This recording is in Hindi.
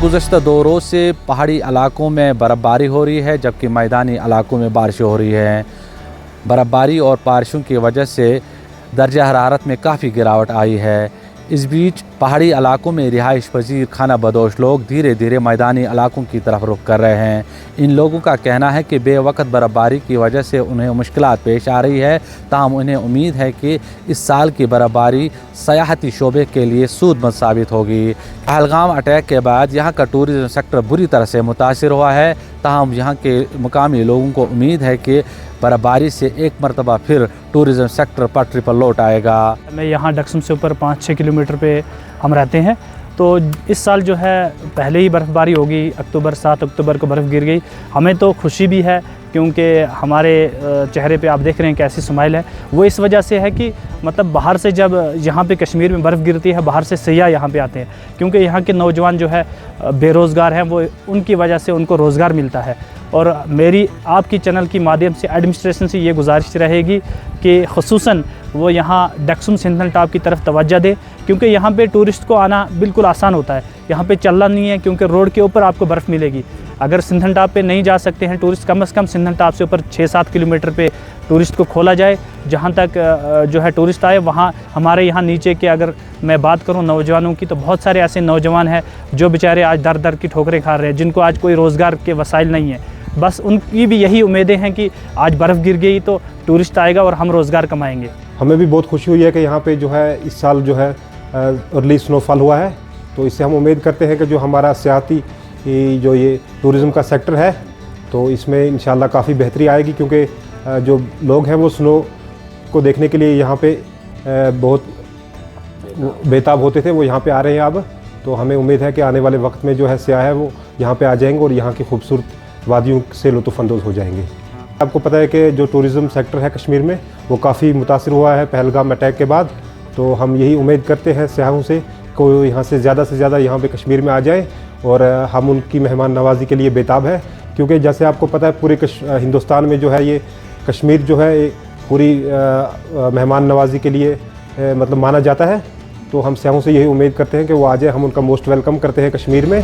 गुज़श्ता 2 रोज़ से पहाड़ी इलाकों में बर्फ़बारी हो रही है, जबकि मैदानी इलाकों में बारिशें हो रही हैं। बर्फ़बारी और बारिशों की वजह से दर्जा हरारत में काफ़ी गिरावट आई है। इस बीच पहाड़ी इलाकों में रिहाइश पजीर खाना बदोश लोग धीरे धीरे मैदानी इलाकों की तरफ रुख कर रहे हैं। इन लोगों का कहना है कि बेवक़्त बर्फ़बारी की वजह से उन्हें मुश्किलात पेश आ रही है, ताहम उन्हें उम्मीद है कि इस साल की बर्फ़बारी सयाहती शोबे के लिए सूदमंद साबित होगी। पहलगाम अटैक के बाद यहाँ का टूरिज़म सेक्टर बुरी तरह से मुतासिर हुआ है, ताहम यहाँ के मुकामी लोगों को उम्मीद है कि बर्फ़बारी से एक मरतबा फिर टूरिज़म सेक्टर पटरी पर लौट आएगा। मैं यहाँ डक्सम से ऊपर 5-6 किलोमीटर पे हम रहते हैं, तो इस साल जो है पहले ही बर्फ़बारी होगी। 7 अक्टूबर को बर्फ़ गिर गई। हमें तो खुशी भी है क्योंकि हमारे चेहरे पे आप देख रहे हैं कैसी स्माइल है। वो इस वजह से है कि मतलब बाहर से जब यहाँ पे कश्मीर में बर्फ़ गिरती है, बाहर से सयाह यहाँ पे आते हैं, क्योंकि यहाँ के नौजवान जो है बेरोज़गार हैं, वो उनकी वजह से उनको रोज़गार मिलता है। और मेरी आपकी चैनल की माध्यम से एडमिनिस्ट्रेशन से ये गुजारिश रहेगी कि ख़ुसूसन वो यहाँ डक्सम सिंथन टॉप की तरफ तवज्जो दे, क्योंकि यहाँ पे टूरिस्ट को आना बिल्कुल आसान होता है। यहाँ पे चलना नहीं है, क्योंकि रोड के ऊपर आपको बर्फ़ मिलेगी। अगर सिंथन टॉप पे नहीं जा सकते हैं टूरिस्ट, कम से कम सिंथन टॉप से ऊपर 6-7 किलोमीटर पे टूरिस्ट को खोला जाए, जहाँ तक जो है टूरिस्ट आए। वहाँ हमारे यहाँ नीचे के अगर मैं बात करूँ नौजवानों की, तो बहुत सारे ऐसे नौजवान हैं जो बेचारे आज दर दर की ठोकरें खा रहे हैं, जिनको आज कोई रोज़गार के वसाइल नहीं है। बस उनकी भी यही उम्मीदें हैं कि आज बर्फ़ गिर गई तो टूरिस्ट आएगा और हम रोज़गार कमाएंगे। हमें भी बहुत खुशी हुई है कि यहाँ पे जो है इस साल जो है अर्ली स्नोफॉल हुआ है, तो इससे हम उम्मीद करते हैं कि जो हमारा सियाती जो ये टूरिज़म का सेक्टर है, तो इसमें इंशाल्लाह काफ़ी बेहतरी आएगी, क्योंकि जो लोग हैं वो स्नो को देखने के लिए यहाँ पे बहुत बेताब होते थे, वो यहाँ पे आ रहे हैं अब। तो हमें उम्मीद है कि आने वाले वक्त में जो है सियाह है वो यहाँ पे आ जाएंगे और यहाँ की खूबसूरत वादियों से लुत्फ़अंदोज़ हो जाएंगे। आपको पता है कि जो टूरिज़म सेक्टर है कश्मीर में वो काफ़ी मुतासिर हुआ है पहलगाम अटैक के बाद। तो हम यही उम्मीद करते हैं सियाहों से को यहाँ से ज़्यादा यहाँ पे कश्मीर में आ जाए, और हम उनकी मेहमान नवाज़ी के लिए बेताब है, क्योंकि जैसे आपको पता है पूरे हिंदुस्तान में जो है ये कश्मीर जो है पूरी मेहमान नवाज़ी के लिए मतलब माना जाता है। तो हम सियाहों से यही उम्मीद करते हैं कि वो आ जाए, हम उनका मोस्ट वेलकम करते हैं कश्मीर में।